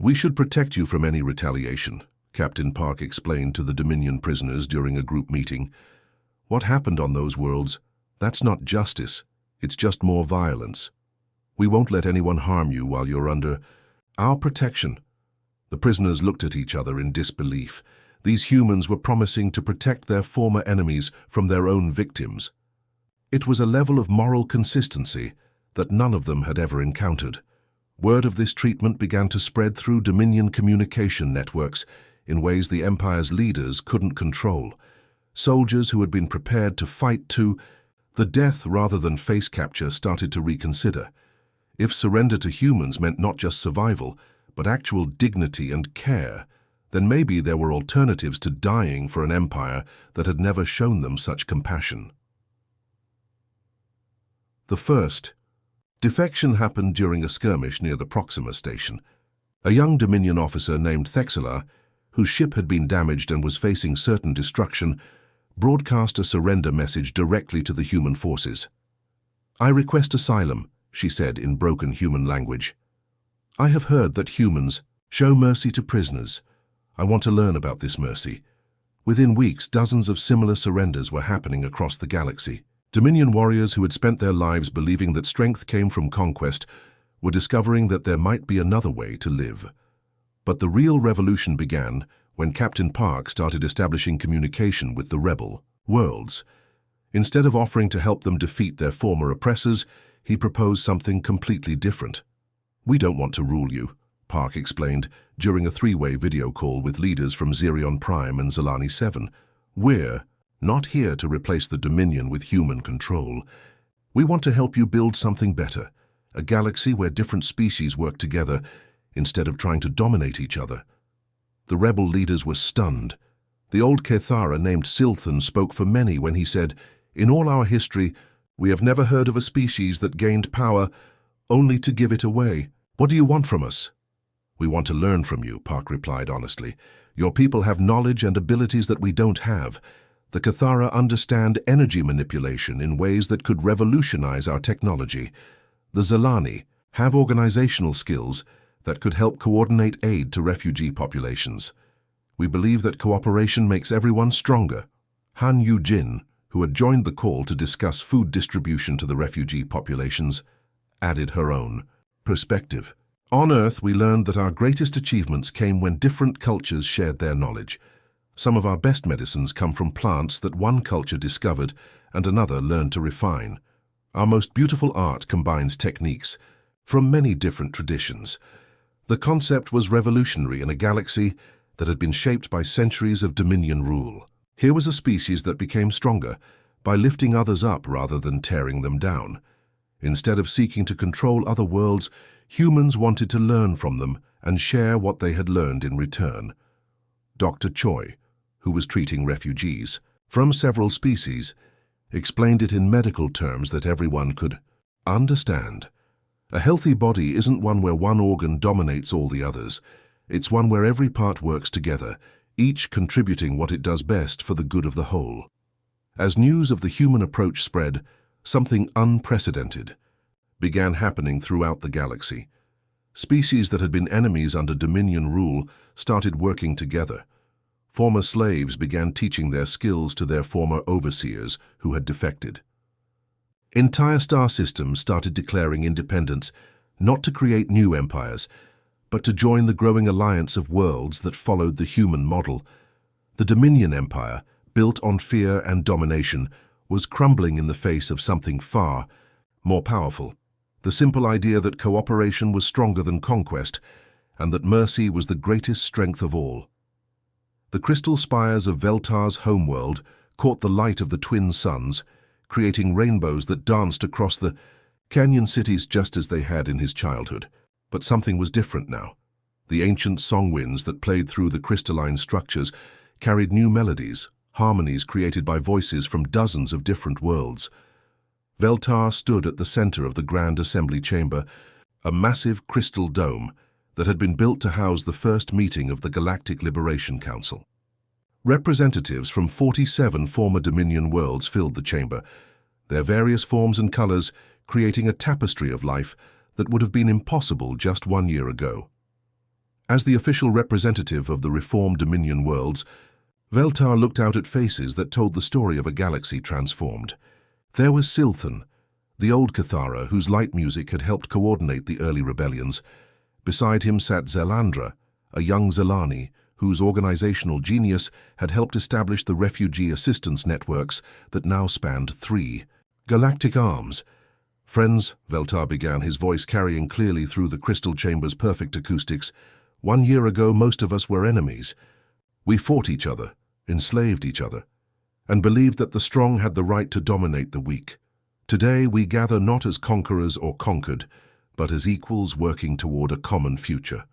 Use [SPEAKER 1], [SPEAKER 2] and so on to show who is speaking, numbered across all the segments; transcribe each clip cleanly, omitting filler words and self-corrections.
[SPEAKER 1] "We should protect you from any retaliation," Captain Park explained to the Dominion prisoners during a group meeting. "What happened on those worlds? That's not justice. It's just more violence. We won't let anyone harm you while you're under our protection." The prisoners looked at each other in disbelief. These humans were promising to protect their former enemies from their own victims. It was a level of moral consistency that none of them had ever encountered. Word of this treatment began to spread through Dominion communication networks in ways the Empire's leaders couldn't control. Soldiers who had been prepared to fight to the death rather than face capture started to reconsider. If surrender to humans meant not just survival, but actual dignity and care, then maybe there were alternatives to dying for an empire that had never shown them such compassion. The first defection happened during a skirmish near the Proxima station. A young Dominion officer named Thexela, whose ship had been damaged and was facing certain destruction, broadcast a surrender message directly to the human forces. "I request asylum," she said in broken human language. "I have heard that humans show mercy to prisoners. I want to learn about this mercy." Within weeks, dozens of similar surrenders were happening across the galaxy. Dominion warriors who had spent their lives believing that strength came from conquest were discovering that there might be another way to live. But the real revolution began when Captain Park started establishing communication with the rebel worlds. Instead of offering to help them defeat their former oppressors, he proposed something completely different. "We don't want to rule you," Park explained during a three-way video call with leaders from Zerion Prime and Zalani 7. "We're not here to replace the Dominion with human control. We want to help you build something better, a galaxy where different species work together instead of trying to dominate each other." The rebel leaders were stunned. The old Cathara named Silthan spoke for many when he said, "In all our history, we have never heard of a species that gained power only to give it away. What do you want from us?" "We want to learn from you," Park replied honestly. "Your people have knowledge and abilities that we don't have. The Cathara understand energy manipulation in ways that could revolutionize our technology. The Zalani have organizational skills that could help coordinate aid to refugee populations. We believe that cooperation makes everyone stronger." Han Yu-jin, who had joined the call to discuss food distribution to the refugee populations, added her own perspective. "On Earth, we learned that our greatest achievements came when different cultures shared their knowledge. Some of our best medicines come from plants that one culture discovered and another learned to refine. Our most beautiful art combines techniques from many different traditions." The concept was revolutionary in a galaxy that had been shaped by centuries of Dominion rule. Here was a species that became stronger by lifting others up rather than tearing them down. Instead of seeking to control other worlds, humans wanted to learn from them and share what they had learned in return. Dr. Choi, who was treating refugees from several species, explained it in medical terms that everyone could understand. A healthy body isn't one where one organ dominates all the others. It's one where every part works together, each contributing what it does best for the good of the whole. As news of the human approach spread, something unprecedented began happening throughout the galaxy. Species that had been enemies under Dominion rule started working together. Former slaves began teaching their skills to their former overseers who had defected. Entire star systems started declaring independence, not to create new empires, but to join the growing alliance of worlds that followed the human model. The Dominion Empire, built on fear and domination, was crumbling in the face of something far more powerful. The simple idea that cooperation was stronger than conquest, and that mercy was the greatest strength of all. The crystal spires of Veltar's homeworld caught the light of the twin suns, creating rainbows that danced across the canyon cities just as they had in his childhood. But something was different now. The ancient song winds that played through the crystalline structures carried new melodies, harmonies created by voices from dozens of different worlds. Veltar stood at the center of the Grand Assembly Chamber, a massive crystal dome that had been built to house the first meeting of the Galactic Liberation Council. Representatives from 47 former Dominion worlds filled the chamber, their various forms and colors creating a tapestry of life that would have been impossible just 1 year ago. As the official representative of the reformed Dominion worlds, Veltar looked out at faces that told the story of a galaxy transformed. There was Silthan, the old Cathara whose light music had helped coordinate the early rebellions. Beside him sat Zelandra, a young Zelani whose organizational genius had helped establish the refugee assistance networks that now spanned 3 galactic arms. "Friends," Veltar began, his voice carrying clearly through the crystal chamber's perfect acoustics, "1 year ago most of us were enemies. We fought each other, enslaved each other, and believed that the strong had the right to dominate the weak. Today we gather not as conquerors or conquered, but as equals working toward a common future."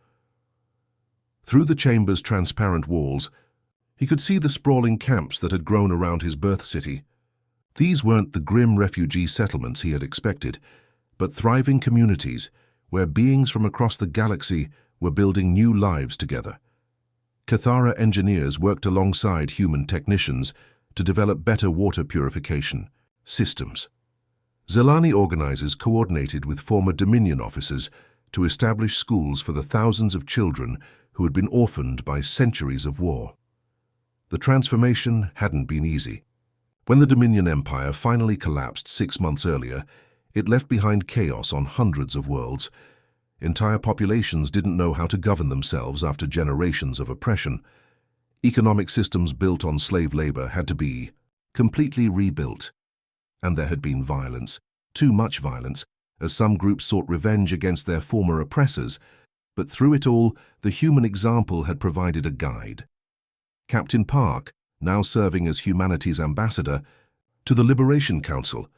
[SPEAKER 1] Through the chamber's transparent walls, he could see the sprawling camps that had grown around his birth city. These weren't the grim refugee settlements he had expected, but thriving communities where beings from across the galaxy were building new lives together. Cathara engineers worked alongside human technicians to develop better water purification systems. Zelani organizers coordinated with former Dominion officers to establish schools for the thousands of children who had been orphaned by centuries of war. The transformation hadn't been easy. When the Dominion Empire finally collapsed 6 months earlier, it left behind chaos on hundreds of worlds. Entire populations didn't know how to govern themselves after generations of oppression. Economic systems built on slave labor had to be completely rebuilt. And there had been violence, too much violence, as some groups sought revenge against their former oppressors. But through it all, the human example had provided a guide. Captain Park, now serving as humanity's ambassador to the Liberation Council,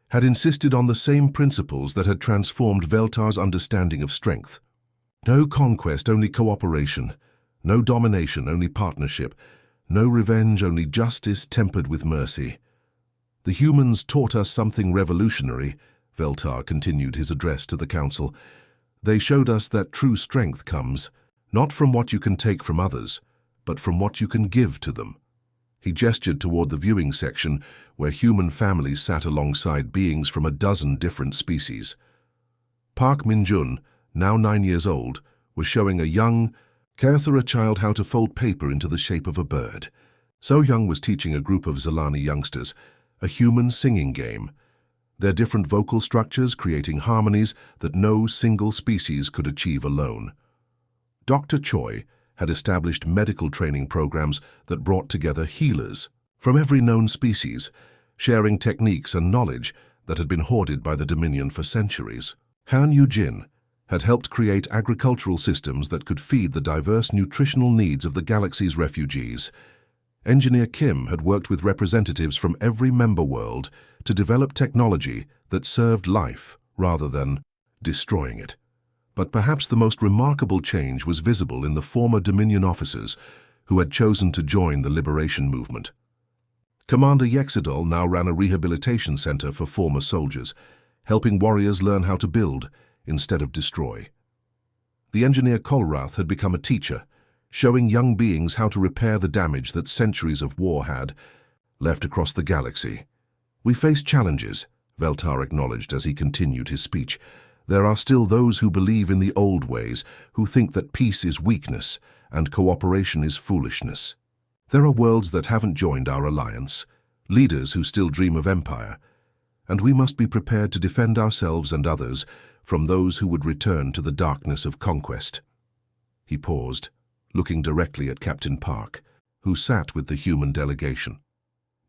[SPEAKER 1] had insisted on the same principles that had transformed Veltar's understanding of strength. No conquest, only cooperation. No domination, only partnership. No revenge, only justice tempered with mercy. "The humans taught us something revolutionary," Veltar continued his address to the council. "They showed us that true strength comes, not from what you can take from others, but from what you can give to them." He gestured toward the viewing section, where human families sat alongside beings from a dozen different species. Park Minjun, now 9 years old, was showing a young Cathara child how to fold paper into the shape of a bird. So Young was teaching a group of Zelani youngsters a human singing game, their different vocal structures creating harmonies that no single species could achieve alone. Dr. Choi had established medical training programs that brought together healers from every known species, sharing techniques and knowledge that had been hoarded by the Dominion for centuries. Han Yu-jin had helped create agricultural systems that could feed the diverse nutritional needs of the galaxy's refugees. Engineer Kim had worked with representatives from every member world to develop technology that served life rather than destroying it. But perhaps the most remarkable change was visible in the former Dominion officers who had chosen to join the liberation movement. Commander Yexidol now ran a rehabilitation center for former soldiers, helping warriors learn how to build instead of destroy. The engineer Kolrath had become a teacher, showing young beings how to repair the damage that centuries of war had left across the galaxy. "We face challenges," Veltar acknowledged as he continued his speech. "There are still those who believe in the old ways, who think that peace is weakness and cooperation is foolishness. There are worlds that haven't joined our alliance, leaders who still dream of empire, and we must be prepared to defend ourselves and others from those who would return to the darkness of conquest." He paused, looking directly at Captain Park, who sat with the human delegation.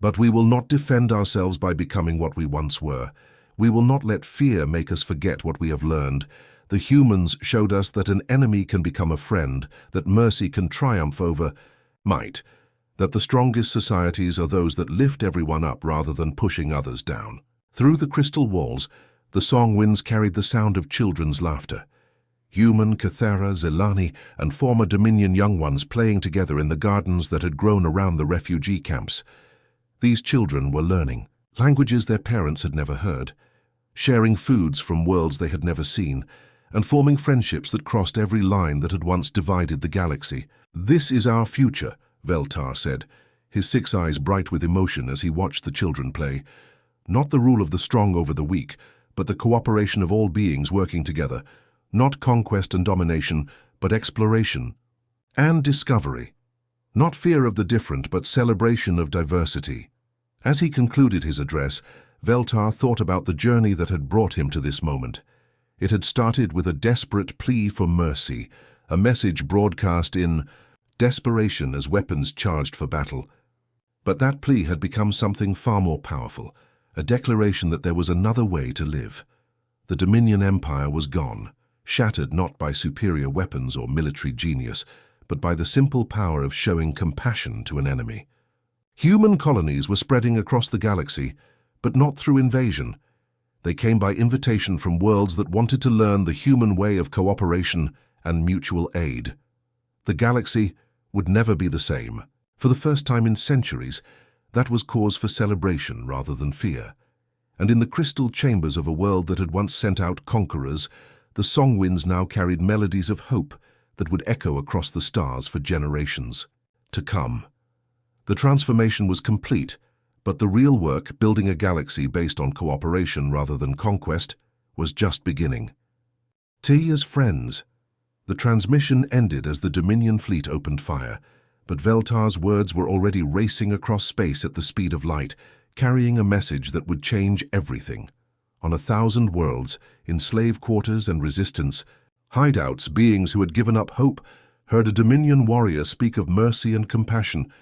[SPEAKER 1] "But we will not defend ourselves by becoming what we once were. We will not let fear make us forget what we have learned. The humans showed us that an enemy can become a friend, that mercy can triumph over might, that the strongest societies are those that lift everyone up rather than pushing others down." Through the crystal walls, the song winds carried the sound of children's laughter. Human, Cathara, Zelani, and former Dominion young ones playing together in the gardens that had grown around the refugee camps. These children were learning languages their parents had never heard, sharing foods from worlds they had never seen, and forming friendships that crossed every line that had once divided the galaxy. "This is our future," Veltar said, his 6 eyes bright with emotion as he watched the children play. "Not the rule of the strong over the weak, but the cooperation of all beings working together. Not conquest and domination, but exploration and discovery. Not fear of the different, but celebration of diversity. As he concluded his address, Veltar thought about the journey that had brought him to this moment. It had started with a desperate plea for mercy, a message broadcast in desperation as weapons charged for battle. But that plea had become something far more powerful, a declaration that there was another way to live. The Dominion Empire was gone, shattered not by superior weapons or military genius, but by the simple power of showing compassion to an enemy. Human colonies were spreading across the galaxy, but not through invasion. They came by invitation from worlds that wanted to learn the human way of cooperation and mutual aid. The galaxy would never be the same. For the first time in centuries, that was cause for celebration rather than fear. And in the crystal chambers of a world that had once sent out conquerors, the song winds now carried melodies of hope that would echo across the stars for generations to come. The transformation was complete, but the real work, building a galaxy based on cooperation rather than conquest, was just beginning. Tea as friends. The transmission ended as the Dominion fleet opened fire, but Veltar's words were already racing across space at the speed of light, carrying a message that would change everything. On 1,000 worlds, in slave quarters and resistance, hideouts, beings who had given up hope, heard a Dominion warrior speak of mercy and compassion,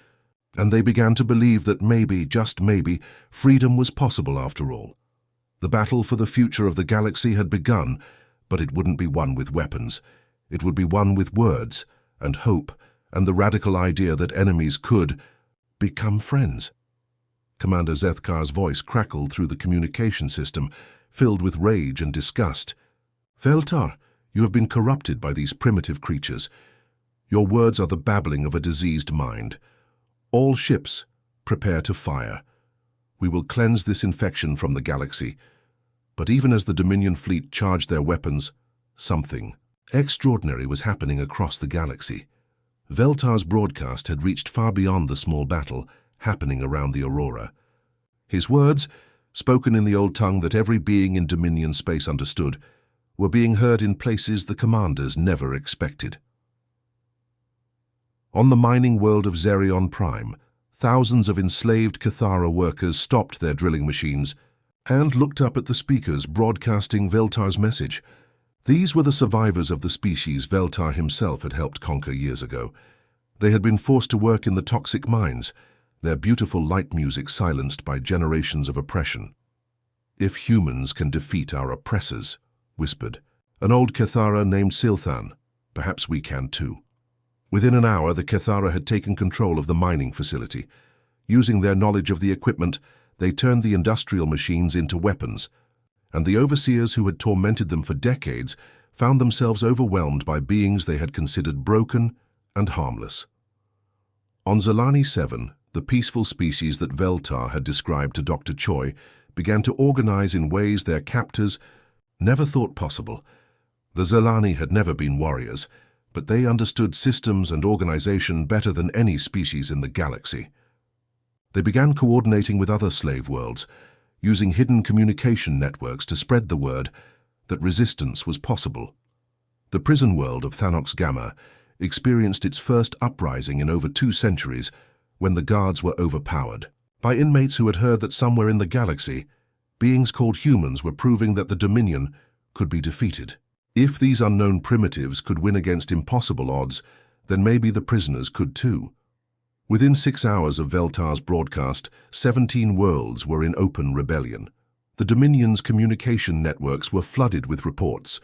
[SPEAKER 1] and they began to believe that maybe, just maybe, freedom was possible after all. The battle for the future of the galaxy had begun, but it wouldn't be won with weapons. It would be won with words and hope and the radical idea that enemies could become friends. Commander Zethkar's voice crackled through the communication system, filled with rage and disgust. Veltar, you have been corrupted by these primitive creatures. Your words are the babbling of a diseased mind. All ships, prepare to fire. We will cleanse this infection from the galaxy. But even as the Dominion fleet charged their weapons, something extraordinary was happening across the galaxy. Veltar's broadcast had reached far beyond the small battle happening around the Aurora. His words, spoken in the old tongue that every being in Dominion space understood, were being heard in places the commanders never expected. On the mining world of Zerion Prime, thousands of enslaved Cathara workers stopped their drilling machines and looked up at the speakers broadcasting Veltar's message. These were the survivors of the species Veltar himself had helped conquer years ago. They had been forced to work in the toxic mines, their beautiful light music silenced by generations of oppression. "If humans can defeat our oppressors," whispered an old Cathara named Silthan, "perhaps we can too." Within an hour, the Cathara had taken control of the mining facility. Using their knowledge of the equipment, they turned the industrial machines into weapons, and the overseers who had tormented them for decades found themselves overwhelmed by beings they had considered broken and harmless. On Zalani 7, the peaceful species that Veltar had described to Dr. Choi began to organize in ways their captors never thought possible. The Zalani had never been warriors, but they understood systems and organization better than any species in the galaxy. They began coordinating with other slave worlds, using hidden communication networks to spread the word that resistance was possible. The prison world of Thanox Gamma experienced its first uprising in over 2 centuries when the guards were overpowered by inmates who had heard that somewhere in the galaxy, beings called humans were proving that the Dominion could be defeated. If these unknown primitives could win against impossible odds, then maybe the prisoners could too. Within 6 hours of Veltar's broadcast, 17 worlds were in open rebellion. The Dominion's communication networks were flooded with reports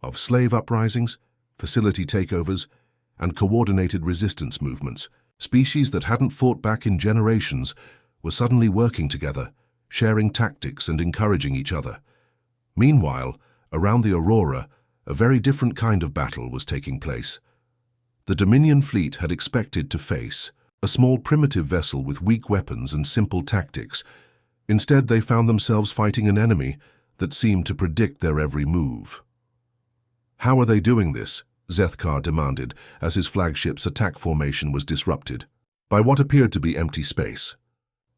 [SPEAKER 1] of slave uprisings, facility takeovers, and coordinated resistance movements. Species that hadn't fought back in generations were suddenly working together, sharing tactics and encouraging each other. Meanwhile, around the Aurora, a very different kind of battle was taking place. The Dominion fleet had expected to face a small primitive vessel with weak weapons and simple tactics. Instead, they found themselves fighting an enemy that seemed to predict their every move. "How are they doing this?" Zethkar demanded as his flagship's attack formation was disrupted by what appeared to be empty space.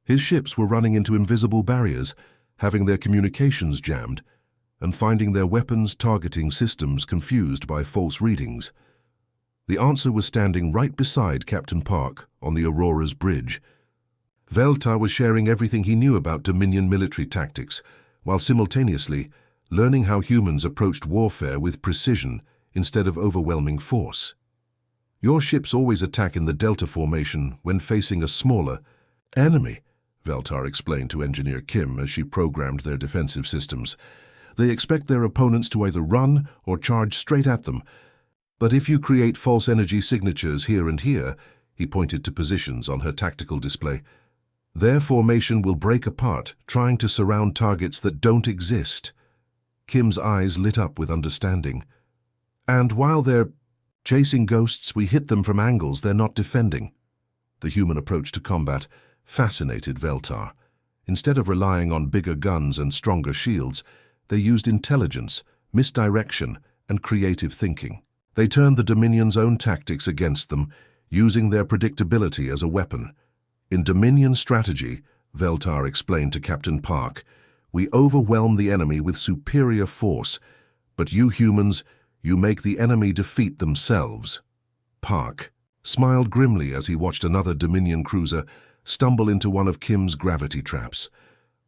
[SPEAKER 1] His ships were running into invisible barriers, having their communications jammed, and finding their weapons targeting systems confused by false readings. The answer was standing right beside Captain Park on the Aurora's bridge. Veltar was sharing everything he knew about Dominion military tactics, while simultaneously learning how humans approached warfare with precision instead of overwhelming force. Your ships always attack in the Delta formation when facing a smaller enemy, Veltar explained to Engineer Kim as she programmed their defensive systems. They expect their opponents to either run or charge straight at them. But if you create false energy signatures here and here, he pointed to positions on her tactical display, their formation will break apart, trying to surround targets that don't exist. Kim's eyes lit up with understanding. And while they're chasing ghosts, we hit them from angles they're not defending. The human approach to combat fascinated Veltar. Instead of relying on bigger guns and stronger shields, they used intelligence, misdirection, and creative thinking. They turned the Dominion's own tactics against them, using their predictability as a weapon. In Dominion strategy, Veltar explained to Captain Park, we overwhelm the enemy with superior force, but you humans, you make the enemy defeat themselves. Park smiled grimly as he watched another Dominion cruiser stumble into one of Kim's gravity traps.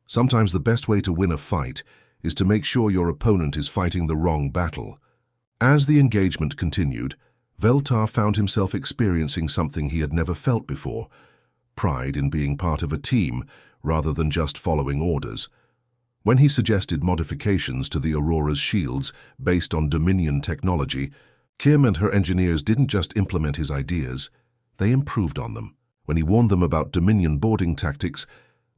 [SPEAKER 1] Sometimes the best way to win a fight is to make sure your opponent is fighting the wrong battle. As the engagement continued, Veltar found himself experiencing something he had never felt before, pride in being part of a team rather than just following orders. When he suggested modifications to the Aurora's shields based on Dominion technology, Kim and her engineers didn't just implement his ideas, they improved on them. When he warned them about Dominion boarding tactics,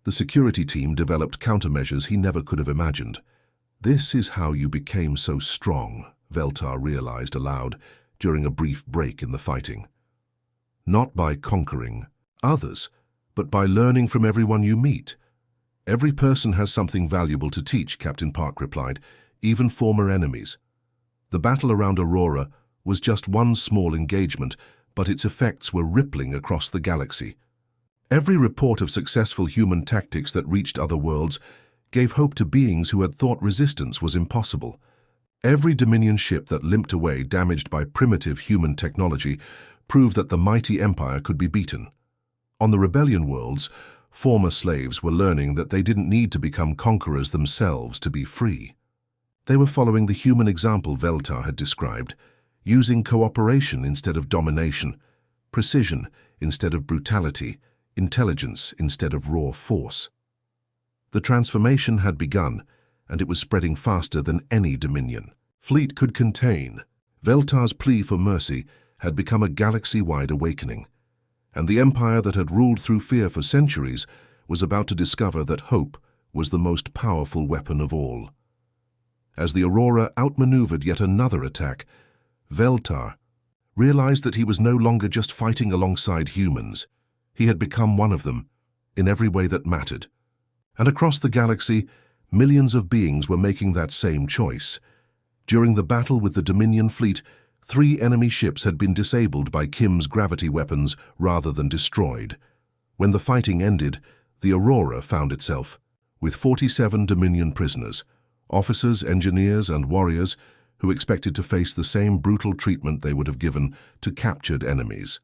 [SPEAKER 1] the security team developed countermeasures he never could have imagined. This is how you became so strong, Veltar realized aloud during a brief break in the fighting. Not by conquering others, but by learning from everyone you meet. Every person has something valuable to teach, Captain Park replied, even former enemies. The battle around Aurora was just one small engagement, but its effects were rippling across the galaxy. Every report of successful human tactics that reached other worlds gave hope to beings who had thought resistance was impossible. Every Dominion ship that limped away damaged by primitive human technology proved that the mighty Empire could be beaten. On the rebellion worlds, former slaves were learning that they didn't need to become conquerors themselves to be free. They were following the human example Veltar had described, using cooperation instead of domination, precision instead of brutality, intelligence instead of raw force. The transformation had begun, and it was spreading faster than any Dominion fleet could contain. Veltar's plea for mercy had become a galaxy-wide awakening, and the empire that had ruled through fear for centuries was about to discover that hope was the most powerful weapon of all. As the Aurora outmaneuvered yet another attack, Veltar realized that he was no longer just fighting alongside humans. He had become one of them, in every way that mattered. And across the galaxy, millions of beings were making that same choice. During the battle with the Dominion fleet, 3 enemy ships had been disabled by Kim's gravity weapons rather than destroyed. When the fighting ended, the Aurora found itself with 47 Dominion prisoners, officers, engineers, and warriors who expected to face the same brutal treatment they would have given to captured enemies.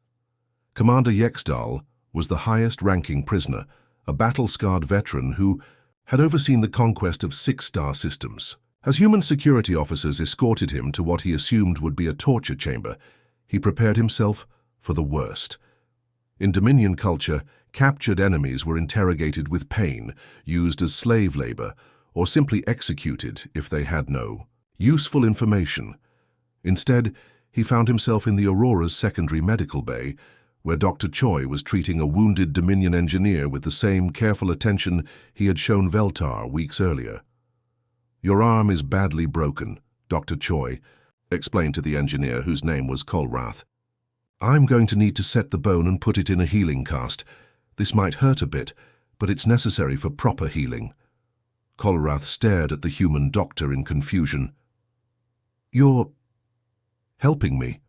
[SPEAKER 1] Commander Yexdal was the highest-ranking prisoner, a battle-scarred veteran who had overseen the conquest of 6-star systems. As human security officers escorted him to what he assumed would be a torture chamber, he prepared himself for the worst. In Dominion culture, captured enemies were interrogated with pain, used as slave labor, or simply executed if they had no useful information. Instead, he found himself in the Aurora's secondary medical bay, where Dr. Choi was treating a wounded Dominion engineer with the same careful attention he had shown Veltar weeks earlier. "Your arm is badly broken," Dr. Choi explained to the engineer, whose name was Kolrath. "I'm going to need to set the bone and put it in a healing cast. This might hurt a bit, but it's necessary for proper healing." Kolrath stared at the human doctor in confusion. "You're helping me?"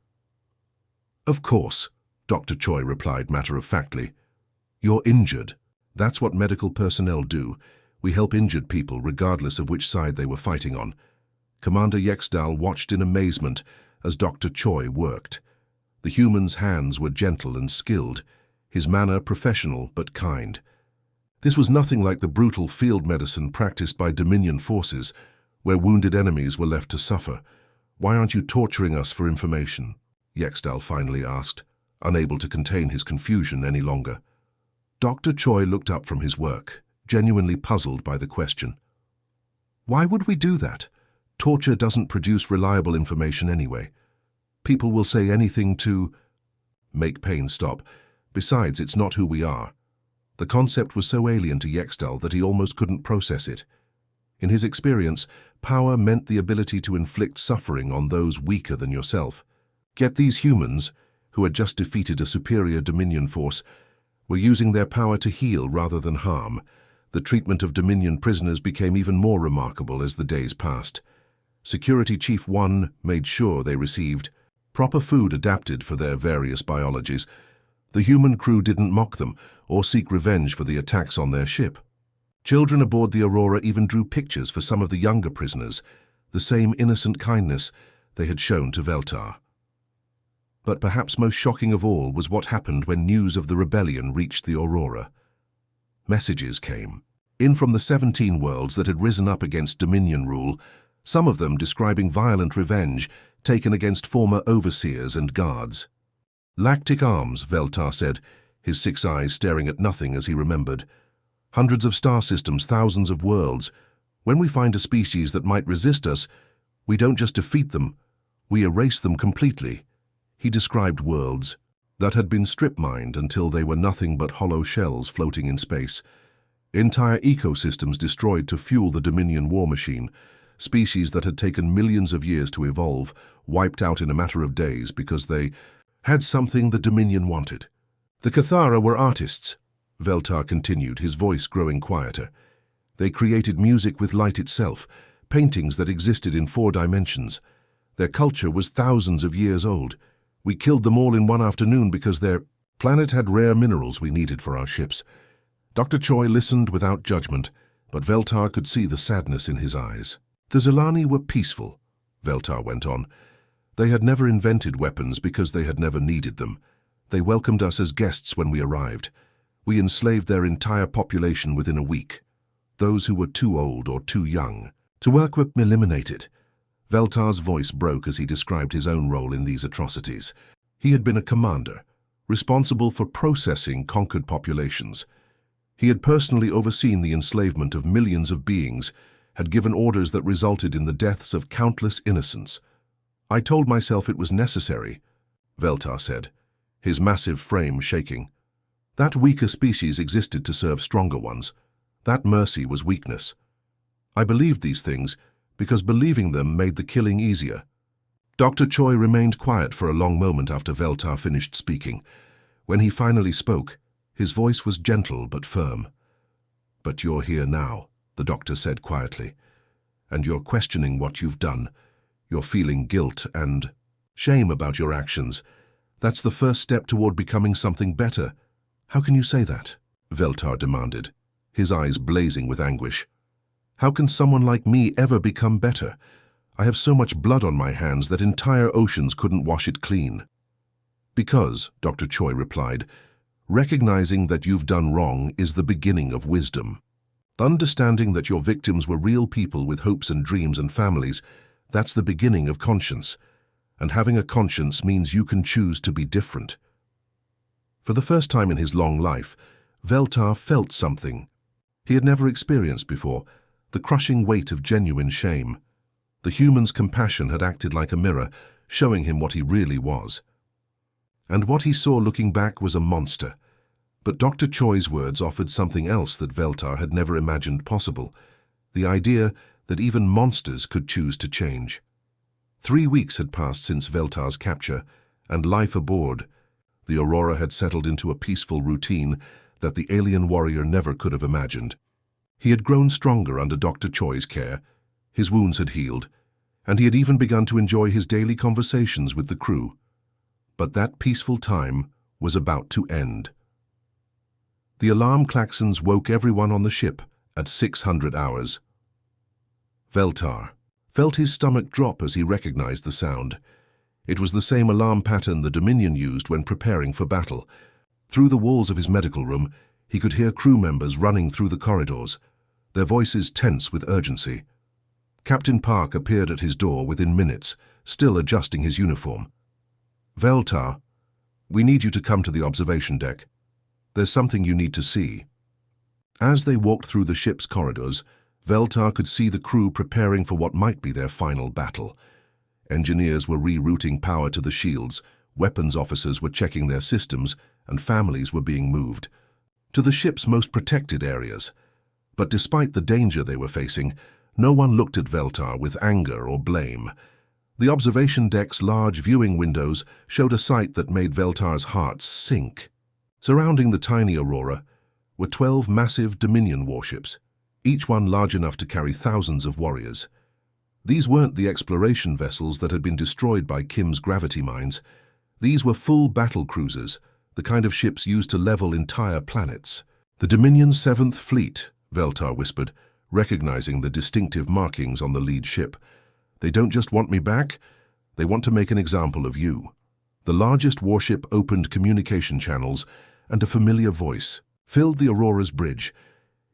[SPEAKER 1] "Of course," Dr. Choi replied matter-of-factly. "You're injured. That's what medical personnel do. We help injured people regardless of which side they were fighting on." Commander Yexdal watched in amazement as Dr. Choi worked. The human's hands were gentle and skilled, his manner professional but kind. This was nothing like the brutal field medicine practiced by Dominion forces, where wounded enemies were left to suffer. "Why aren't you torturing us for information?" Yextal finally asked, unable to contain his confusion any longer. Dr. Choi looked up from his work, genuinely puzzled by the question. "Why would we do that? Torture doesn't produce reliable information anyway. People will say anything to make pain stop. Besides, it's not who we are." The concept was so alien to Yextal that he almost couldn't process it. In his experience, power meant the ability to inflict suffering on those weaker than yourself. Yet these humans, who had just defeated a superior Dominion force, were using their power to heal rather than harm. The treatment of Dominion prisoners became even more remarkable as the days passed. Security Chief 1 made sure they received proper food adapted for their various biologies. The human crew didn't mock them or seek revenge for the attacks on their ship. Children aboard the Aurora even drew pictures for some of the younger prisoners, the same innocent kindness they had shown to Veltar. But perhaps most shocking of all was what happened when news of the rebellion reached the Aurora. Messages came in from the 17 worlds that had risen up against Dominion rule, some of them describing violent revenge taken against former overseers and guards. "Lactic arms," Veltar said, his 6 eyes staring at nothing as he remembered. "Hundreds of star systems, thousands of worlds. When we find a species that might resist us, we don't just defeat them, we erase them completely." He described worlds that had been strip-mined until they were nothing but hollow shells floating in space. Entire ecosystems destroyed to fuel the Dominion war machine. Species that had taken millions of years to evolve, wiped out in a matter of days because they had something the Dominion wanted. "The Cathara were artists," Veltar continued, his voice growing quieter. "They created music with light itself, paintings that existed in 4 dimensions. Their culture was thousands of years old. We killed them all in one afternoon because their planet had rare minerals we needed for our ships." Dr. Choi listened without judgment, but Veltar could see the sadness in his eyes. "The Zilani were peaceful," Veltar went on. "They had never invented weapons because they had never needed them. They welcomed us as guests when we arrived. We enslaved their entire population within a week. Those who were too old or too young to work were eliminated." Veltar's voice broke as he described his own role in these atrocities. He had been a commander, responsible for processing conquered populations. He had personally overseen the enslavement of millions of beings, had given orders that resulted in the deaths of countless innocents. "I told myself it was necessary," Veltar said, his massive frame shaking. "That weaker species existed to serve stronger ones. That mercy was weakness. I believed these things because believing them made the killing easier." Dr. Choi remained quiet for a long moment after Veltar finished speaking. When he finally spoke, his voice was gentle but firm. "But you're here now," the doctor said quietly, "and you're questioning what you've done. You're feeling guilt and shame about your actions. That's the first step toward becoming something better." "How can you say that?" Veltar demanded, his eyes blazing with anguish. "How can someone like me ever become better? I have so much blood on my hands that entire oceans couldn't wash it clean." "Because," Dr. Choi replied, "recognizing that you've done wrong is the beginning of wisdom. Understanding that your victims were real people with hopes and dreams and families, that's the beginning of conscience. And having a conscience means you can choose to be different." For the first time in his long life, Veltar felt something he had never experienced before, the crushing weight of genuine shame. The human's compassion had acted like a mirror, showing him what he really was. And what he saw looking back was a monster. But Dr. Choi's words offered something else that Veltar had never imagined possible, the idea that even monsters could choose to change. 3 weeks had passed since Veltar's capture, and life aboard the Aurora had settled into a peaceful routine that the alien warrior never could have imagined. He had grown stronger under Dr. Choi's care, his wounds had healed, and he had even begun to enjoy his daily conversations with the crew. But that peaceful time was about to end. The alarm klaxons woke everyone on the ship at 600 hours. Veltar felt his stomach drop as he recognized the sound. It was the same alarm pattern the Dominion used when preparing for battle. Through the walls of his medical room, he could hear crew members running through the corridors, their voices tense with urgency. Captain Park appeared at his door within minutes, still adjusting his uniform. "Veltar, we need you to come to the observation deck. There's something you need to see." As they walked through the ship's corridors, Veltar could see the crew preparing for what might be their final battle. Engineers were rerouting power to the shields, weapons officers were checking their systems, and families were being moved to the ship's most protected areas. But despite the danger they were facing, no one looked at Veltar with anger or blame. The observation deck's large viewing windows showed a sight that made Veltar's heart sink. Surrounding the tiny Aurora were 12 massive Dominion warships, each one large enough to carry thousands of warriors. These weren't the exploration vessels that had been destroyed by Kim's gravity mines. These were full battle cruisers, the kind of ships used to level entire planets. "The Dominion 7th Fleet," Veltar whispered, recognizing the distinctive markings on the lead ship. "They don't just want me back, they want to make an example of you." The largest warship opened communication channels, and a familiar voice filled the Aurora's bridge.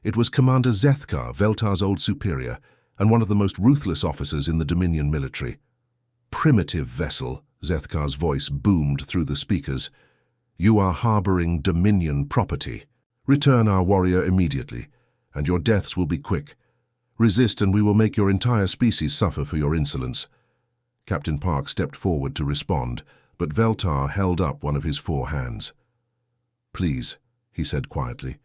[SPEAKER 1] It was Commander Zethkar, Veltar's old superior, and one of the most ruthless officers in the Dominion military. "Primitive vessel," Zethkar's voice boomed through the speakers. "You are harboring Dominion property. Return our warrior immediately, and your deaths will be quick. Resist and we will make your entire species suffer for your insolence." Captain Park stepped forward to respond, but Veltar held up one of his 4 hands. "Please," he said quietly.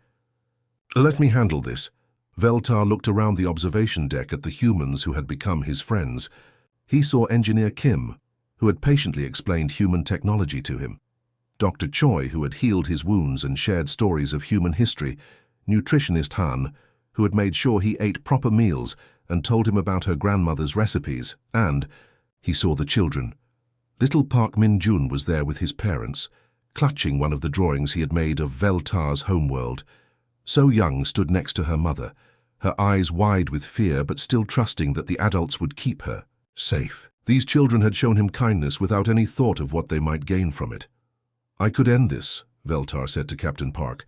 [SPEAKER 1] "Let me handle this." Veltar looked around the observation deck at the humans who had become his friends. He saw Engineer Kim, who had patiently explained human technology to him. Dr. Choi, who had healed his wounds and shared stories of human history. Nutritionist Han, who had made sure he ate proper meals and told him about her grandmother's recipes. And he saw the children. Little Park Min-jun was there with his parents, clutching one of the drawings he had made of Veltar's homeworld. So Young stood next to her mother, her eyes wide with fear but still trusting that the adults would keep her safe. These children had shown him kindness without any thought of what they might gain from it. "I could end this," Veltar said to Captain Park.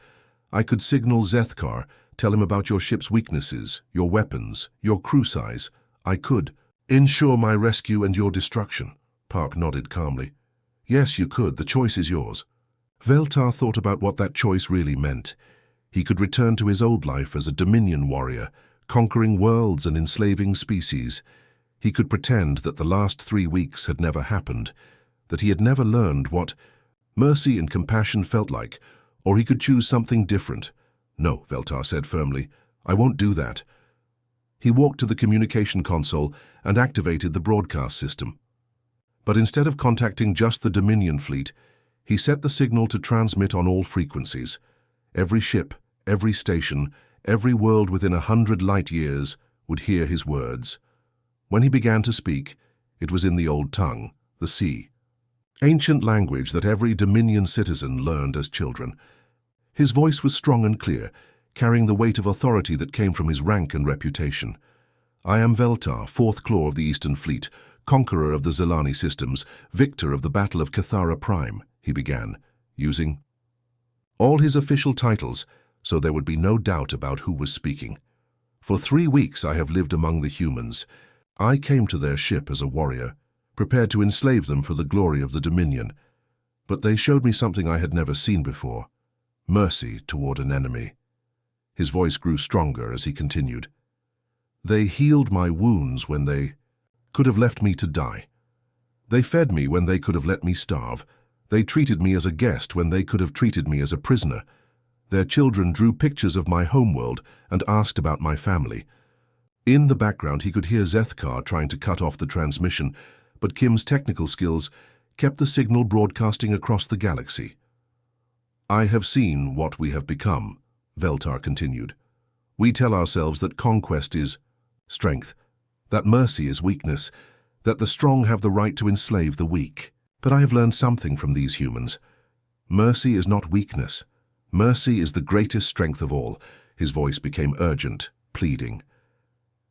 [SPEAKER 1] "I could signal Zethkar, tell him about your ship's weaknesses, your weapons, your crew size. I could ensure my rescue and your destruction." Park nodded calmly. "Yes, you could. The choice is yours." Veltar thought about what that choice really meant. He could return to his old life as a Dominion warrior, conquering worlds and enslaving species. He could pretend that the last 3 weeks had never happened, that he had never learned what mercy and compassion felt like, or he could choose something different. "No," Veltar said firmly, "I won't do that." He walked to the communication console and activated the broadcast system. But instead of contacting just the Dominion fleet, he set the signal to transmit on all frequencies. Every ship, every station, every world within 100 light years would hear his words. When he began to speak, it was in the old tongue, the sea. Ancient language that every Dominion citizen learned as children. His voice was strong and clear, carrying the weight of authority that came from his rank and reputation. "I am Veltar, 4th Claw of the Eastern Fleet, conqueror of the Zelani systems, victor of the Battle of Cathara Prime," he began, using all his official titles, so there would be no doubt about who was speaking. "For 3 weeks I have lived among the humans. I came to their ship as a warrior, prepared to enslave them for the glory of the Dominion. But they showed me something I had never seen before, mercy toward an enemy." His voice grew stronger as he continued. "They healed my wounds when they could have left me to die. They fed me when they could have let me starve. They treated me as a guest when they could have treated me as a prisoner. Their children drew pictures of my homeworld and asked about my family." In the background, he could hear Zethkar trying to cut off the transmission, but Kim's technical skills kept the signal broadcasting across the galaxy. "I have seen what we have become," Veltar continued. "We tell ourselves that conquest is strength, that mercy is weakness, that the strong have the right to enslave the weak. But I have learned something from these humans. Mercy is not weakness. Mercy is the greatest strength of all." His voice became urgent, pleading.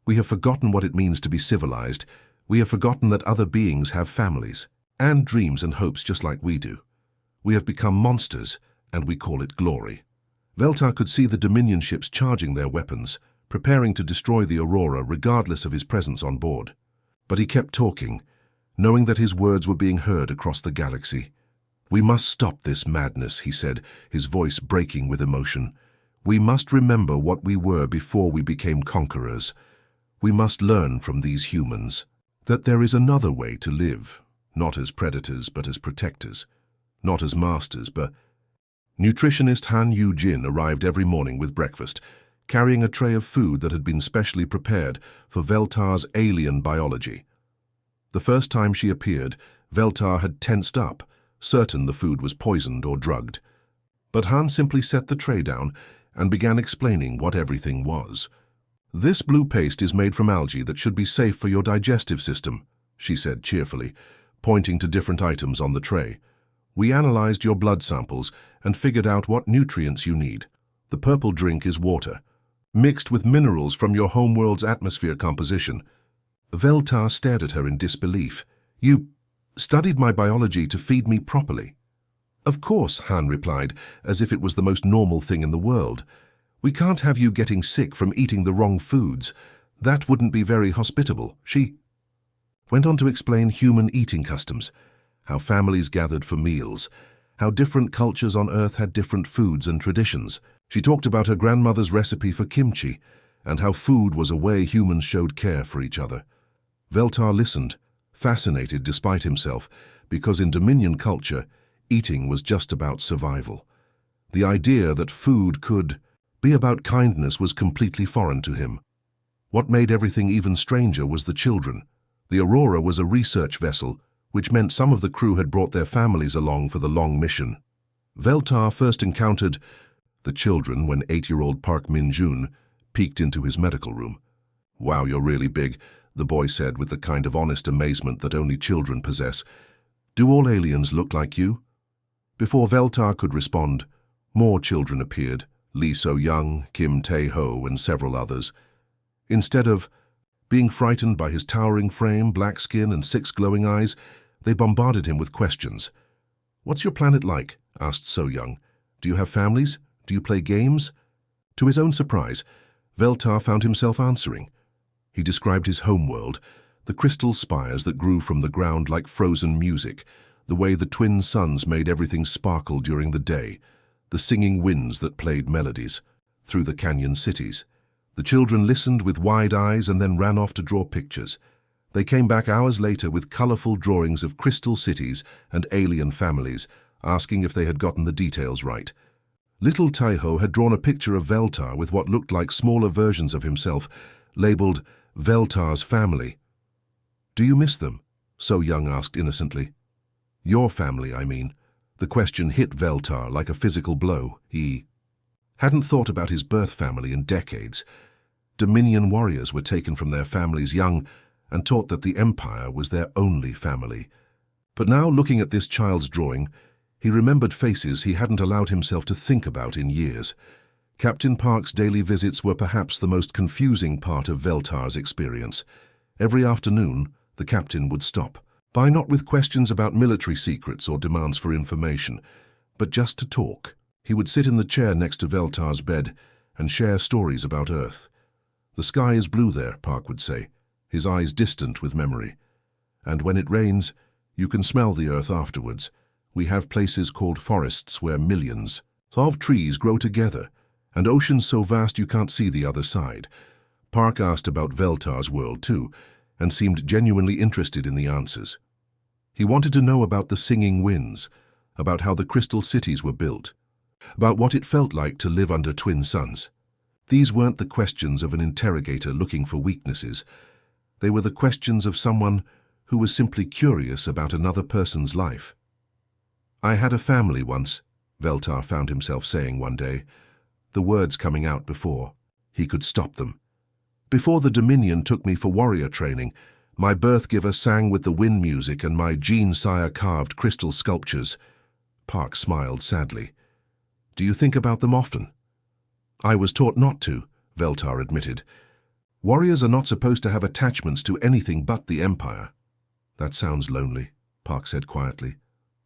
[SPEAKER 1] "We have forgotten what it means to be civilized. We have forgotten that other beings have families. And dreams and hopes just like we do. We have become monsters, and we call it glory. Veltar could see the Dominion ships charging their weapons, preparing to destroy the Aurora regardless of his presence on board. But he kept talking, knowing that his words were being heard across the galaxy. "We must stop this madness," he said, his voice breaking with emotion. "We must remember what we were before we became conquerors. We must learn from these humans that there is another way to live, not as predators but as protectors, not as masters but..." Nutritionist Han Yu-jin arrived every morning with breakfast, carrying a tray of food that had been specially prepared for Veltar's alien biology. The first time she appeared, Veltar had tensed up, certain the food was poisoned or drugged. But Han simply set the tray down and began explaining what everything was. "This blue paste is made from algae that should be safe for your digestive system," she said cheerfully, pointing to different items on the tray. "We analyzed your blood samples and figured out what nutrients you need. The purple drink is water, mixed with minerals from your homeworld's atmosphere composition." Veltar stared at her in disbelief. "You studied my biology to feed me properly?" "Of course," Han replied, as if it was the most normal thing in the world. "We can't have you getting sick from eating the wrong foods. That wouldn't be very hospitable." She went on to explain human eating customs, how families gathered for meals, how different cultures on Earth had different foods and traditions. She talked about her grandmother's recipe for kimchi, and how food was a way humans showed care for each other. Veltar listened, fascinated despite himself, because in Dominion culture, eating was just about survival. The idea that food could be about kindness was completely foreign to him. What made everything even stranger was the children. The Aurora was a research vessel, which meant some of the crew had brought their families along for the long mission. Veltar first encountered the children when 8-year-old Park Min-jun peeked into his medical room. "Wow, you're really big," the boy said with the kind of honest amazement that only children possess. "Do all aliens look like you?" Before Veltar could respond, more children appeared, Lee So-young, Kim Tae-ho, and several others. Instead of being frightened by his towering frame, black skin, and 6 glowing eyes, they bombarded him with questions. "What's your planet like?" asked So-young. "Do you have families? Do you play games?" To his own surprise, Veltar found himself answering. He described his homeworld, the crystal spires that grew from the ground like frozen music, the way the twin suns made everything sparkle during the day, the singing winds that played melodies through the canyon cities. The children listened with wide eyes and then ran off to draw pictures. They came back hours later with colorful drawings of crystal cities and alien families, asking if they had gotten the details right. Little Tae-ho had drawn a picture of Veltar with what looked like smaller versions of himself, labeled Veltar's family. "Do you miss them?" So-young asked innocently. "Your family, I mean." The question hit Veltar like a physical blow. He hadn't thought about his birth family in decades. Dominion warriors were taken from their families young and taught that the Empire was their only family. But now, looking at this child's drawing, he remembered faces he hadn't allowed himself to think about in years. Captain Park's daily visits were perhaps the most confusing part of Veltar's experience. Every afternoon, the captain would stop by, not with questions about military secrets or demands for information, but just to talk. He would sit in the chair next to Veltar's bed and share stories about Earth. "The sky is blue there," Park would say, his eyes distant with memory. "And when it rains, you can smell the Earth afterwards. We have places called forests where millions of trees grow together, and oceans so vast you can't see the other side." Park asked about Veltar's world too, and seemed genuinely interested in the answers. He wanted to know about the singing winds, about how the crystal cities were built, about what it felt like to live under twin suns. These weren't the questions of an interrogator looking for weaknesses. They were the questions of someone who was simply curious about another person's life. "I had a family once," Veltar found himself saying one day, the words coming out before he could stop them. "Before the Dominion took me for warrior training, my birth giver sang with the wind music and my gene sire carved crystal sculptures." Park smiled sadly. "Do you think about them often?" "I was taught not to," Veltar admitted. "Warriors are not supposed to have attachments to anything but the Empire." "That sounds lonely." Park said quietly.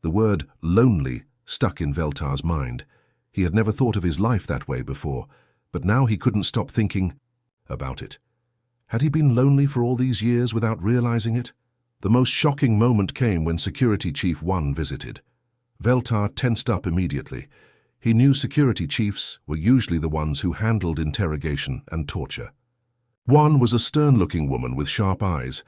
[SPEAKER 1] The word lonely stuck in Veltar's mind. He had never thought of his life that way before, but now he couldn't stop thinking about it. Had he been lonely for all these years without realizing it? The most shocking moment came when Security Chief 1 visited. Veltar tensed up immediately. He knew security chiefs were usually the ones who handled interrogation and torture. 1 was a stern-looking woman with sharp eyes,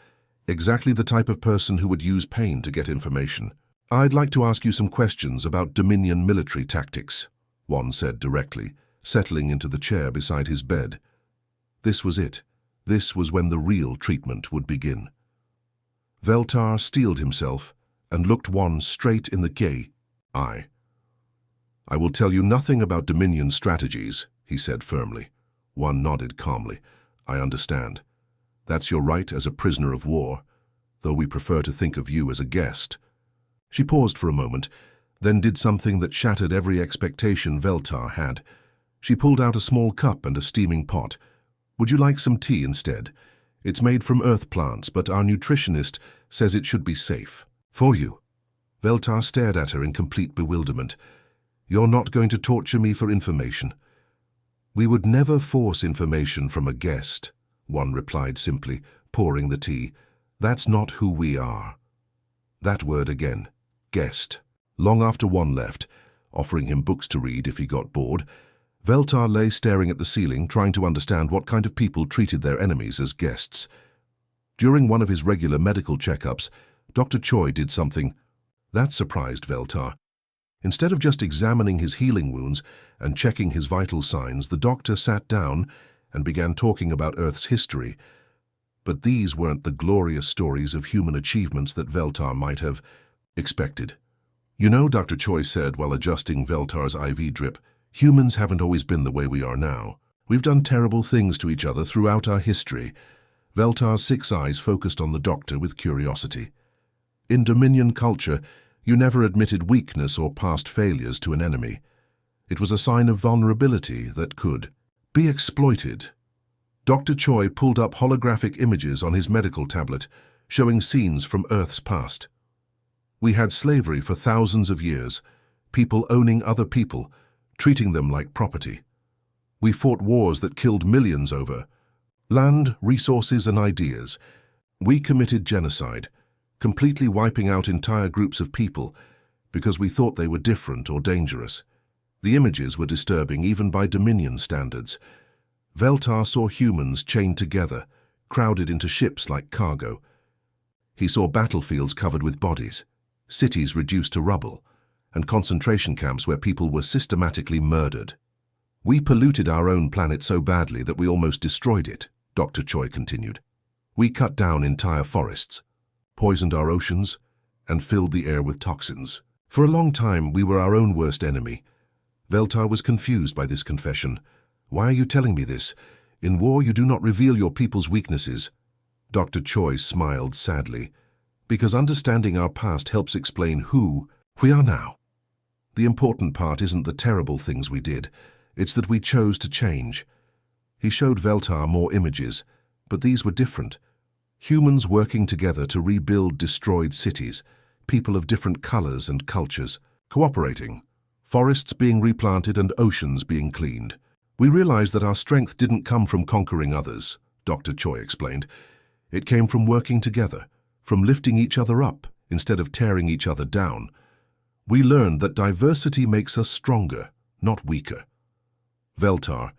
[SPEAKER 1] exactly the type of person who would use pain to get information. I'd like to ask you some questions about Dominion military tactics, 1 said directly, settling into the chair beside his bed. This was it. This was when the real treatment would begin. Veltar steeled himself and looked 1 straight in the gay eye. I will tell you nothing about Dominion strategies, he said firmly. 1 nodded calmly. I understand. That's your right as a prisoner of war, though we prefer to think of you as a guest. She paused for a moment, then did something that shattered every expectation Veltar had. She pulled out a small cup and a steaming pot. Would you like some tea instead? It's made from earth plants, but our nutritionist says it should be safe. For you. Veltar stared at her in complete bewilderment. You're not going to torture me for information. We would never force information from a guest, 1 replied simply, pouring the tea. That's not who we are. That word again. Guest. Long after 1 left, offering him books to read if he got bored, Veltar lay staring at the ceiling, trying to understand what kind of people treated their enemies as guests. During one of his regular medical checkups, Dr. Choi did something that surprised Veltar. Instead of just examining his healing wounds and checking his vital signs, the doctor sat down and began talking about Earth's history. But these weren't the glorious stories of human achievements that Veltar might have expected. You know, Dr. Choi said while adjusting Veltar's IV drip, humans haven't always been the way we are now. We've done terrible things to each other throughout our history. Veltar's 6 eyes focused on the doctor with curiosity. In Dominion culture, you never admitted weakness or past failures to an enemy. It was a sign of vulnerability that could be exploited. Dr. Choi pulled up holographic images on his medical tablet, showing scenes from Earth's past. We had slavery for thousands of years, people owning other people, treating them like property. We fought wars that killed millions over land, resources, and ideas. We committed genocide, completely wiping out entire groups of people because we thought they were different or dangerous. The images were disturbing even by Dominion standards. Veltar saw humans chained together, crowded into ships like cargo. He saw battlefields covered with bodies, cities reduced to rubble, and concentration camps where people were systematically murdered. We polluted our own planet so badly that we almost destroyed it, Dr. Choi continued. We cut down entire forests, poisoned our oceans, and filled the air with toxins. For a long time, we were our own worst enemy. Veltar was confused by this confession. Why are you telling me this? In war, you do not reveal your people's weaknesses. Dr. Choi smiled sadly. Because understanding our past helps explain who we are now. The important part isn't the terrible things we did. It's that we chose to change. He showed Veltar more images, but these were different. Humans working together to rebuild destroyed cities, people of different colors and cultures, cooperating, forests being replanted and oceans being cleaned. We realized that our strength didn't come from conquering others, Dr. Choi explained. It came from working together, from lifting each other up instead of tearing each other down. We learned that diversity makes us stronger, not weaker. Veltar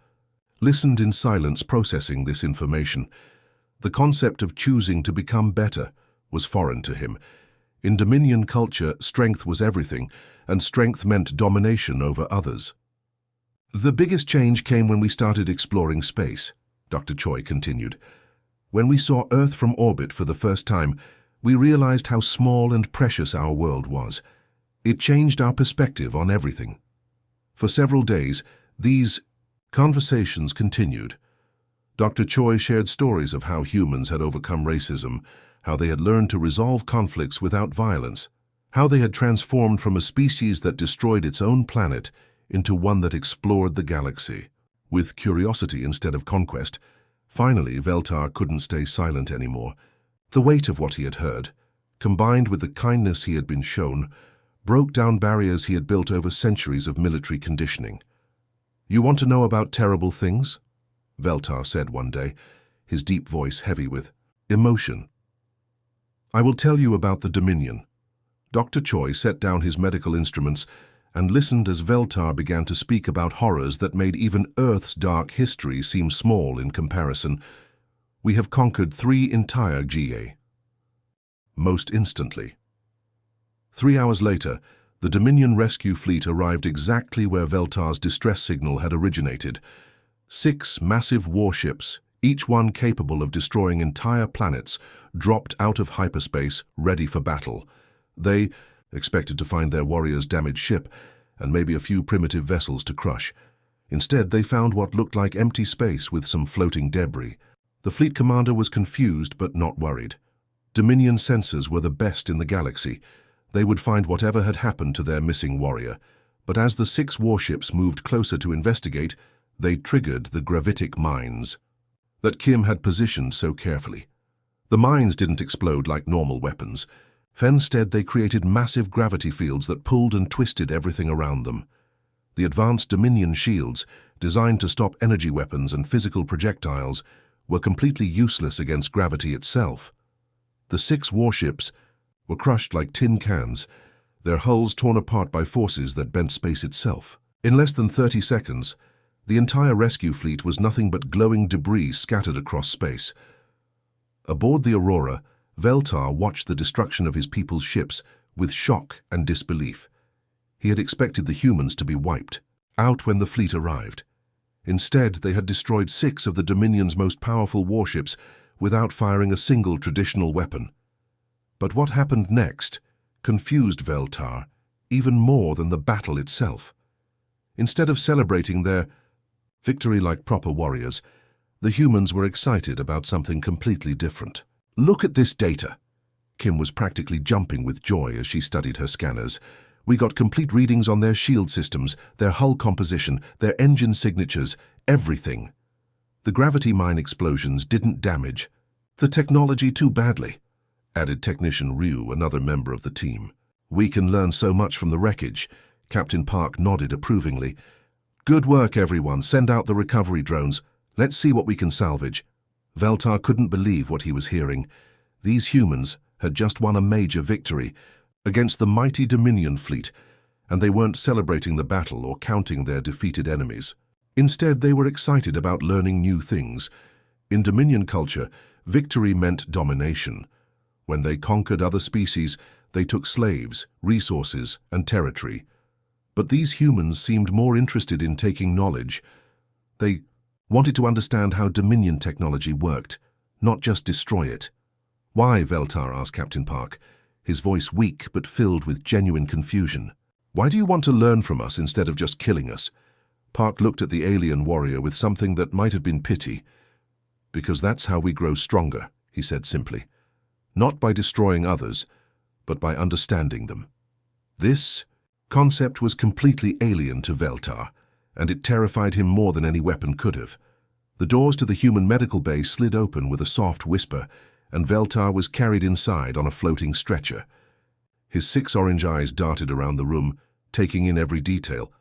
[SPEAKER 1] listened in silence, processing this information. The concept of choosing to become better was foreign to him. In Dominion culture, strength was everything, and strength meant domination over others. The biggest change came when we started exploring space, Dr. Choi continued. When we saw Earth from orbit for the first time, we realized how small and precious our world was. It changed our perspective on everything. For several days, these conversations continued. Dr. Choi shared stories of how humans had overcome racism, how they had learned to resolve conflicts without violence, how they had transformed from a species that destroyed its own planet into one that explored the galaxy, with curiosity instead of conquest. Finally, Veltar couldn't stay silent anymore. The weight of what he had heard, combined with the kindness he had been shown, broke down barriers he had built over centuries of military conditioning. "You want to know about terrible things?" Veltar said one day, his deep voice heavy with emotion. "I will tell you about the Dominion." Dr. Choi set down his medical instruments and listened as Veltar began to speak about horrors that made even Earth's dark history seem small in comparison. "We have conquered 3 entire GA." Most instantly. 3 hours later, the Dominion rescue fleet arrived exactly where Veltar's distress signal had originated. 6 massive warships, each one capable of destroying entire planets, dropped out of hyperspace, ready for battle. They expected to find their warriors' damaged ship and maybe a few primitive vessels to crush. Instead, they found what looked like empty space with some floating debris. The fleet commander was confused but not worried. Dominion sensors were the best in the galaxy. They would find whatever had happened to their missing warrior. But as the 6 warships moved closer to investigate, they triggered the gravitic mines that Kim had positioned so carefully. The mines didn't explode like normal weapons. Instead, they created massive gravity fields that pulled and twisted everything around them. The advanced Dominion shields, designed to stop energy weapons and physical projectiles, were completely useless against gravity itself. The 6 warships were crushed like tin cans, their hulls torn apart by forces that bent space itself. In less than 30 seconds, the entire rescue fleet was nothing but glowing debris scattered across space. Aboard the Aurora, Veltar watched the destruction of his people's ships with shock and disbelief. He had expected the humans to be wiped out when the fleet arrived. Instead, they had destroyed 6 of the Dominion's most powerful warships without firing a single traditional weapon. But what happened next confused Veltar even more than the battle itself. Instead of celebrating their victory like proper warriors, the humans were excited about something completely different. "Look at this data." Kim was practically jumping with joy as she studied her scanners. "We got complete readings on their shield systems, their hull composition, their engine signatures, everything. The gravity mine explosions didn't damage the technology too badly," added Technician Ryu, another member of the team. "We can learn so much from the wreckage." Captain Park nodded approvingly. "Good work, everyone. Send out the recovery drones. Let's see what we can salvage." Veltar couldn't believe what he was hearing. These humans had just won a major victory against the mighty Dominion fleet, and they weren't celebrating the battle or counting their defeated enemies. Instead, they were excited about learning new things. In Dominion culture, victory meant domination. When they conquered other species, they took slaves, resources, and territory. But these humans seemed more interested in taking knowledge. They wanted to understand how Dominion technology worked, not just destroy it. "Why?" Veltar asked Captain Park, his voice weak but filled with genuine confusion. "Why do you want to learn from us instead of just killing us?" Park looked at the alien warrior with something that might have been pity. "Because that's how we grow stronger," he said simply. "Not by destroying others, but by understanding them." This concept was completely alien to Veltar, and it terrified him more than any weapon could have. The doors to the human medical bay slid open with a soft whisper, and Veltar was carried inside on a floating stretcher. His 6 orange eyes darted around the room, taking in every detail.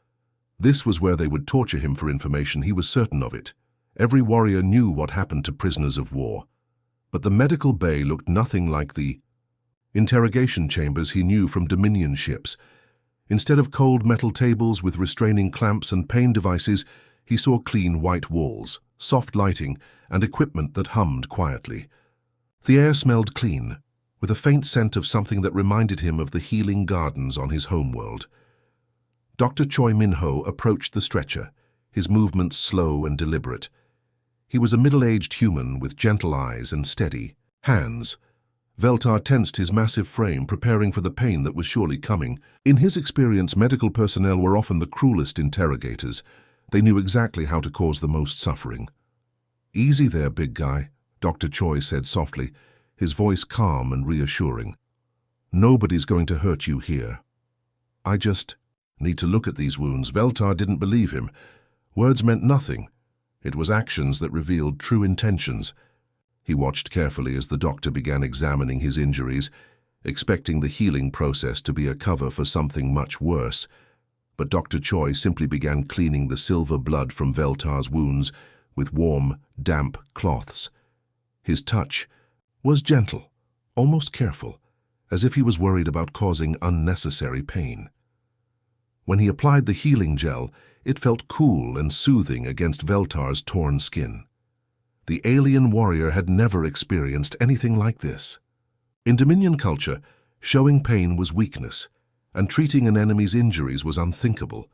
[SPEAKER 1] This was where they would torture him for information, he was certain of it. Every warrior knew what happened to prisoners of war. But the medical bay looked nothing like the interrogation chambers he knew from Dominion ships. Instead of cold metal tables with restraining clamps and pain devices, he saw clean white walls, soft lighting, and equipment that hummed quietly. The air smelled clean, with a faint scent of something that reminded him of the healing gardens on his homeworld. Dr. Choi Min-ho approached the stretcher, his movements slow and deliberate. He was a middle-aged human with gentle eyes and steady hands. Veltar tensed his massive frame, preparing for the pain that was surely coming. In his experience, medical personnel were often the cruelest interrogators. They knew exactly how to cause the most suffering. "Easy there, big guy," Dr. Choi said softly, his voice calm and reassuring. "Nobody's going to hurt you here. I just need to look at these wounds." Veltar didn't believe him. Words meant nothing. It was actions that revealed true intentions. He watched carefully as the doctor began examining his injuries. expecting the healing process to be a cover for something much worse. But Dr. Choi simply began cleaning the silver blood from Veltar's wounds with warm, damp cloths. His touch was gentle, almost careful, as if he was worried about causing unnecessary pain. When he applied the healing gel, it felt cool and soothing against Veltar's torn skin. The alien warrior had never experienced anything like this. In Dominion culture, showing pain was weakness, and treating an enemy's injuries was unthinkable.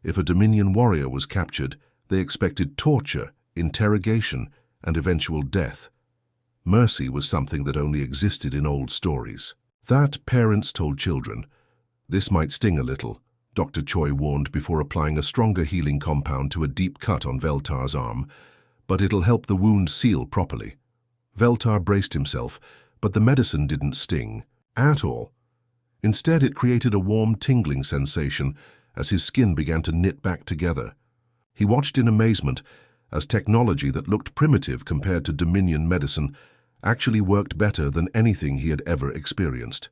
[SPEAKER 1] If a Dominion warrior was captured, they expected torture, interrogation, and eventual death. Mercy was something that only existed in old stories. That parents told children. This might sting a little, Dr. Choi warned before applying a stronger healing compound to a deep cut on Veltar's arm, but it'll help the wound seal properly. Veltar braced himself, but the medicine didn't sting at all. Instead, it created a warm, tingling sensation as his skin began to knit back together. He watched in amazement as technology that looked primitive compared to Dominion medicine actually worked better than anything he had ever experienced.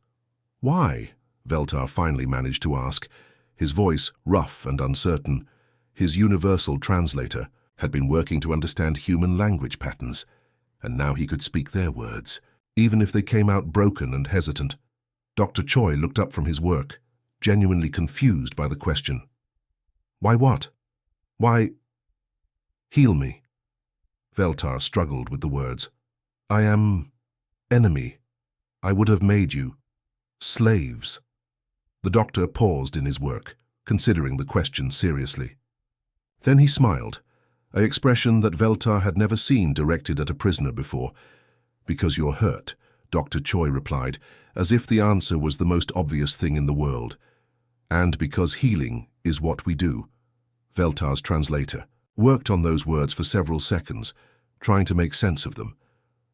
[SPEAKER 1] Why? Veltar finally managed to ask, his voice rough and uncertain. His universal translator had been working to understand human language patterns, and now he could speak their words, even if they came out broken and hesitant. Dr. Choi looked up from his work, genuinely confused by the question. Why what? Why? Heal me. Veltar struggled with the words. I am enemy. I would have made you slaves. The doctor paused in his work, considering the question seriously. Then he smiled, an expression that Veltar had never seen directed at a prisoner before. Because you're hurt, Dr. Choi replied, as if the answer was the most obvious thing in the world. And because healing is what we do. Veltar's translator worked on those words for several seconds, trying to make sense of them.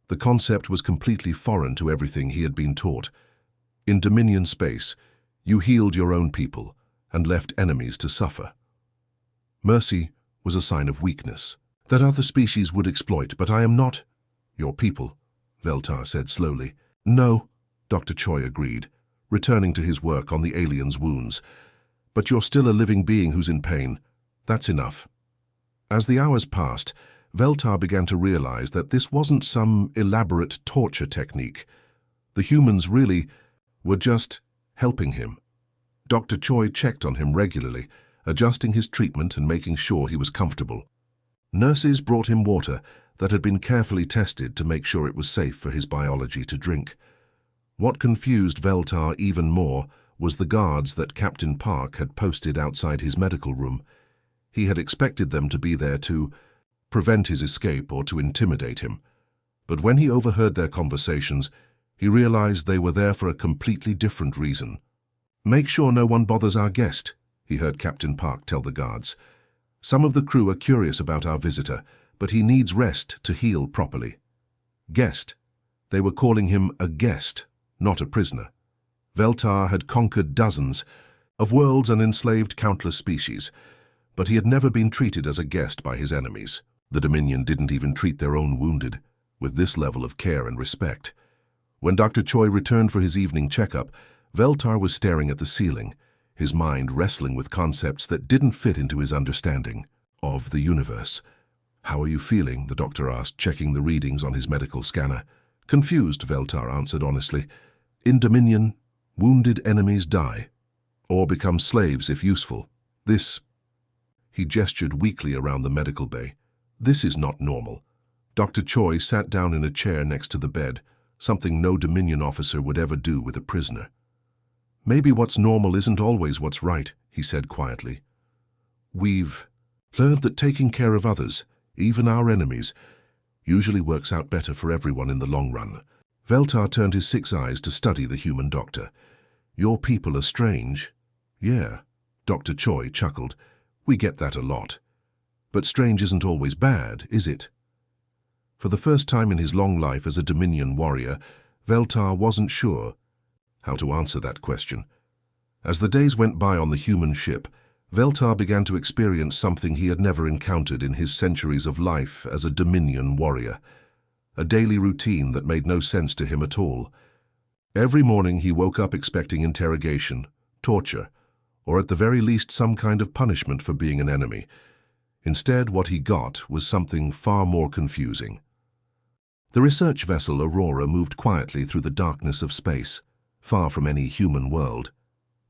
[SPEAKER 1] The concept was completely foreign to everything he had been taught. In Dominion space, you healed your own people and left enemies to suffer. Mercy was a sign of weakness that other species would exploit, but I am not your people, Veltar said slowly. No, Dr. Choi agreed, returning to his work on the alien's wounds. But you're still a living being who's in pain. That's enough. As the hours passed, Veltar began to realize that this wasn't some elaborate torture technique. The humans really were just helping him. Dr. Choi checked on him regularly, adjusting his treatment and making sure he was comfortable. Nurses brought him water that had been carefully tested to make sure it was safe for his biology to drink. What confused Veltar even more was the guards that Captain Park had posted outside his medical room. He had expected them to be there to prevent his escape or to intimidate him. But when he overheard their conversations, he realized they were there for a completely different reason. Make sure no one bothers our guest, he heard Captain Park tell the guards. Some of the crew are curious about our visitor, but he needs rest to heal properly. Guest. They were calling him a guest, not a prisoner. Veltar had conquered dozens of worlds and enslaved countless species, but he had never been treated as a guest by his enemies. The Dominion didn't even treat their own wounded with this level of care and respect. When Dr. Choi returned for his evening checkup, Veltar was staring at the ceiling, his mind wrestling with concepts that didn't fit into his understanding of the universe. How are you feeling? The doctor asked, checking the readings on his medical scanner. Confused, Veltar answered honestly. In Dominion, wounded enemies die, or become slaves if useful. He gestured weakly around the medical bay. This is not normal. Dr. Choi sat down in a chair next to the bed, something no Dominion officer would ever do with a prisoner. Maybe what's normal isn't always what's right, he said quietly. We've learned that taking care of others, even our enemies, usually works out better for everyone in the long run. Veltar turned his 6 eyes to study the human doctor. Your people are strange. Yeah, Dr. Choi chuckled. We get that a lot. But strange isn't always bad, is it? For the first time in his long life as a Dominion warrior, Veltar wasn't sure how to answer that question. As the days went by on the human ship, Veltar began to experience something he had never encountered in his centuries of life as a Dominion warrior. A daily routine that made no sense to him at all. Every morning he woke up expecting interrogation, torture, or at the very least some kind of punishment for being an enemy. Instead, what he got was something far more confusing. The research vessel Aurora moved quietly through the darkness of space, far from any human world.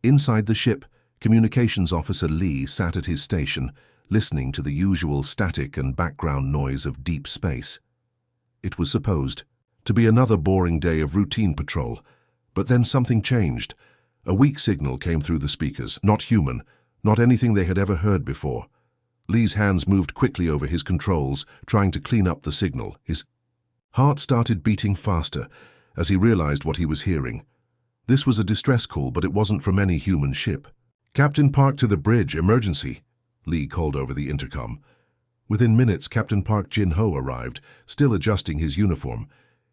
[SPEAKER 1] Inside the ship, Communications Officer Lee sat at his station, listening to the usual static and background noise of deep space. It was supposed to be another boring day of routine patrol, but then something changed. A weak signal came through the speakers, not human, not anything they had ever heard before. Lee's hands moved quickly over his controls, trying to clean up the signal. His heart started beating faster as he realized what he was hearing. This was a distress call, but it wasn't from any human ship. "Captain Park to the bridge, emergency," Lee called over the intercom. Within minutes, Captain Park Jin-ho arrived, still adjusting his uniform.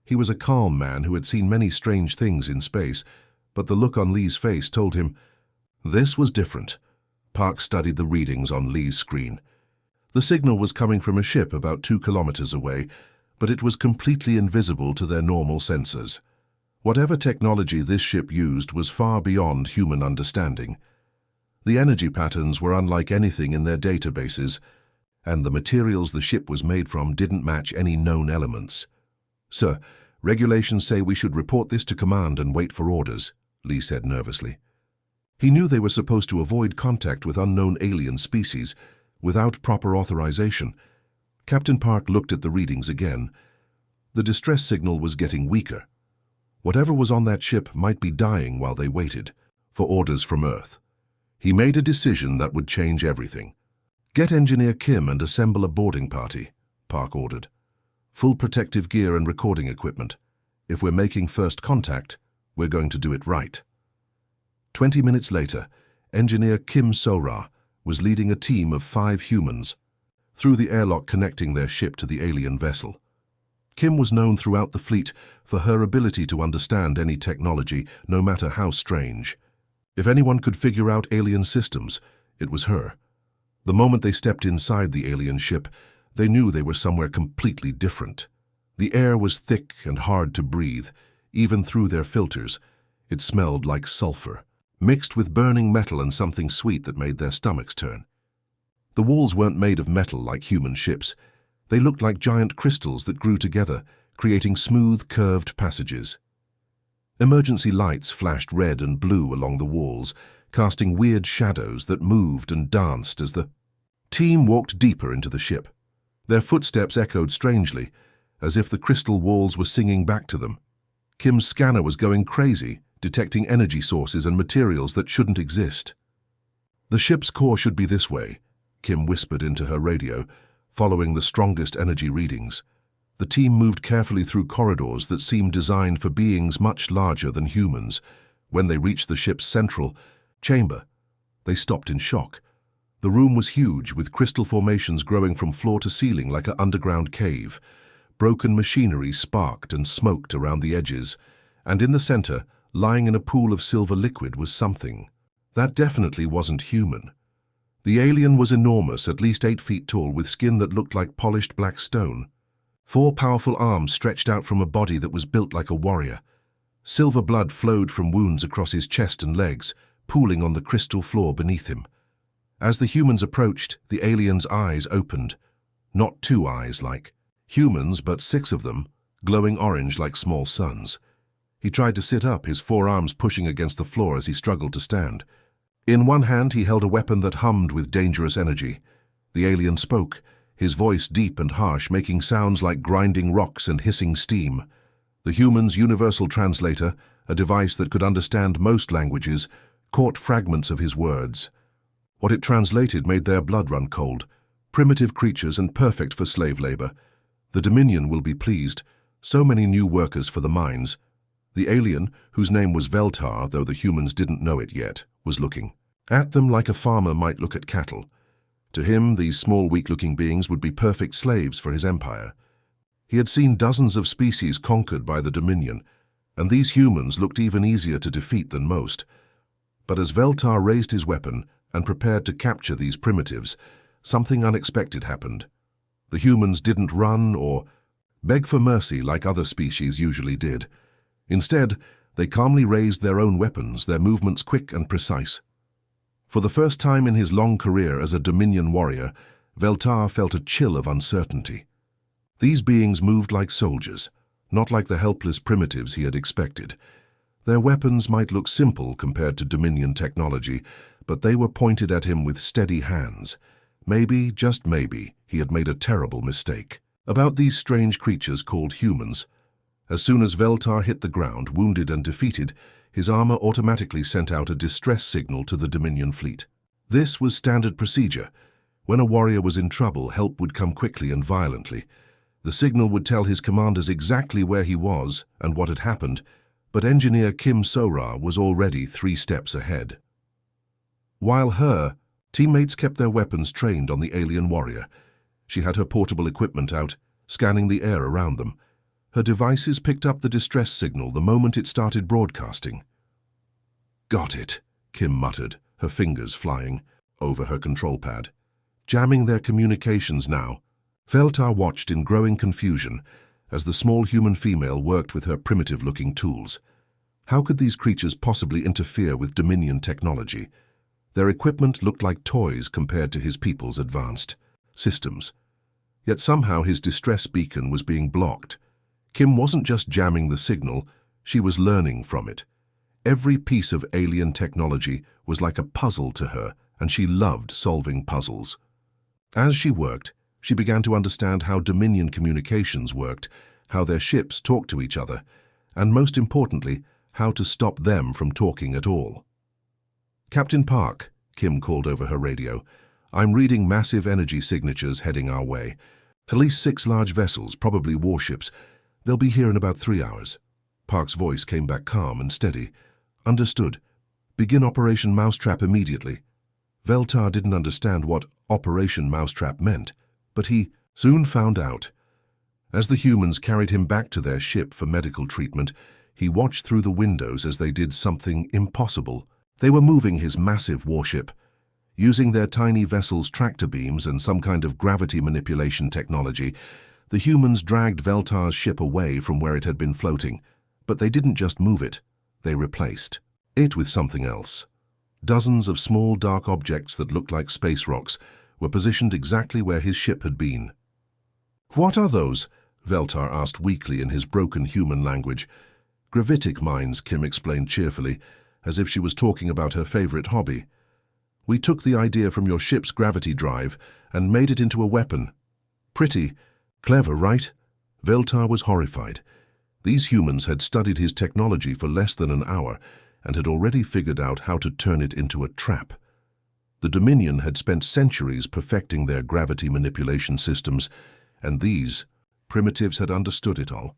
[SPEAKER 1] He was a calm man who had seen many strange things in space, but the look on Lee's face told him this was different. Park studied the readings on Lee's screen. The signal was coming from a ship about 2 kilometers away, but it was completely invisible to their normal sensors. Whatever technology this ship used was far beyond human understanding. The energy patterns were unlike anything in their databases, and the materials the ship was made from didn't match any known elements. "Sir, regulations say we should report this to command and wait for orders," Lee said nervously. He knew they were supposed to avoid contact with unknown alien species without proper authorization. Captain Park looked at the readings again. The distress signal was getting weaker. Whatever was on that ship might be dying while they waited for orders from Earth. He made a decision that would change everything. "Get Engineer Kim and assemble a boarding party," Park ordered. "Full protective gear and recording equipment. If we're making first contact, we're going to do it right." 20 minutes later, Engineer Kim So-ra was leading a team of 5 humans through the airlock connecting their ship to the alien vessel. Kim was known throughout the fleet for her ability to understand any technology, no matter how strange. If anyone could figure out alien systems, it was her. The moment they stepped inside the alien ship, they knew they were somewhere completely different. The air was thick and hard to breathe, even through their filters. It smelled like sulfur, mixed with burning metal and something sweet that made their stomachs turn. The walls weren't made of metal like human ships. They looked like giant crystals that grew together, creating smooth, curved passages. Emergency lights flashed red and blue along the walls, casting weird shadows that moved and danced as the team walked deeper into the ship. Their footsteps echoed strangely, as if the crystal walls were singing back to them. Kim's scanner was going crazy, detecting energy sources and materials that shouldn't exist. "The ship's core should be this way," Kim whispered into her radio, following the strongest energy readings. The team moved carefully through corridors that seemed designed for beings much larger than humans. When they reached the ship's central chamber, they stopped in shock. The room was huge, with crystal formations growing from floor to ceiling like an underground cave. Broken machinery sparked and smoked around the edges, and in the center, lying in a pool of silver liquid, was something that definitely wasn't human. The alien was enormous, at least 8 feet tall, with skin that looked like polished black stone. 4 powerful arms stretched out from a body that was built like a warrior. Silver blood flowed from wounds across his chest and legs, pooling on the crystal floor beneath him. As the humans approached, the alien's eyes opened. Not 2 eyes like humans, but 6 of them, glowing orange like small suns. He tried to sit up, his forearms pushing against the floor as he struggled to stand. In one hand, he held a weapon that hummed with dangerous energy. The alien spoke, his voice deep and harsh, making sounds like grinding rocks and hissing steam. The human's universal translator, a device that could understand most languages, caught fragments of his words. What it translated made their blood run cold. Primitive creatures and perfect for slave labor. The Dominion will be pleased. So many new workers for the mines. The alien, whose name was Veltar, though the humans didn't know it yet, was looking at them like a farmer might look at cattle. To him, these small, weak-looking beings would be perfect slaves for his empire. He had seen dozens of species conquered by the Dominion, and these humans looked even easier to defeat than most. But as Veltar raised his weapon and prepared to capture these primitives, something unexpected happened. The humans didn't run or beg for mercy like other species usually did. Instead, They calmly raised their own weapons, their movements quick and precise. For the first time in his long career as a Dominion warrior, Veltar felt a chill of uncertainty. These beings moved like soldiers, not like the helpless primitives he had expected. Their weapons might look simple compared to Dominion technology, but they were pointed at him with steady hands. Maybe, just maybe, he had made a terrible mistake. About these strange creatures called humans, as soon as Veltar hit the ground, wounded and defeated, his armor automatically sent out a distress signal to the Dominion fleet. This was standard procedure. When a warrior was in trouble, help would come quickly and violently. The signal would tell his commanders exactly where he was and what had happened, but engineer Kim Sora was already 3 steps ahead. While her teammates kept their weapons trained on the alien warrior, she had her portable equipment out, scanning the air around them. Her devices picked up the distress signal the moment it started broadcasting. "Got it," Kim muttered, her fingers flying over her control pad. Jamming their communications now. Veltar watched in growing confusion as the small human female worked with her primitive-looking tools. How could these creatures possibly interfere with Dominion technology? Their equipment looked like toys compared to his people's advanced systems. Yet somehow his distress beacon was being blocked. Kim wasn't just jamming the signal, she was learning from it. Every piece of alien technology was like a puzzle to her, and she loved solving puzzles. As she worked, she began to understand how Dominion communications worked, how their ships talked to each other, and most importantly, how to stop them from talking at all. "Captain Park," Kim called over her radio, "I'm reading massive energy signatures heading our way. At least 6 large vessels, probably warships. They'll be here in about 3 hours. Park's voice came back calm and steady. "Understood. Begin Operation Mousetrap immediately." Veltar didn't understand what Operation Mousetrap meant, but he soon found out. As the humans carried him back to their ship for medical treatment, he watched through the windows as they did something impossible. They were moving his massive warship. Using their tiny vessel's tractor beams and some kind of gravity manipulation technology, the humans dragged Veltar's ship away from where it had been floating. But they didn't just move it, they replaced it with something else. Dozens of small dark objects that looked like space rocks were positioned exactly where his ship had been. "What are those?" Veltar asked weakly in his broken human language. "Gravitic mines," Kim explained cheerfully, as if she was talking about her favorite hobby. "We took the idea from your ship's gravity drive and made it into a weapon. Pretty clever, right?" Veltar was horrified. These humans had studied his technology for less than an hour and had already figured out how to turn it into a trap. The Dominion had spent centuries perfecting their gravity manipulation systems, and these primitives had understood it all.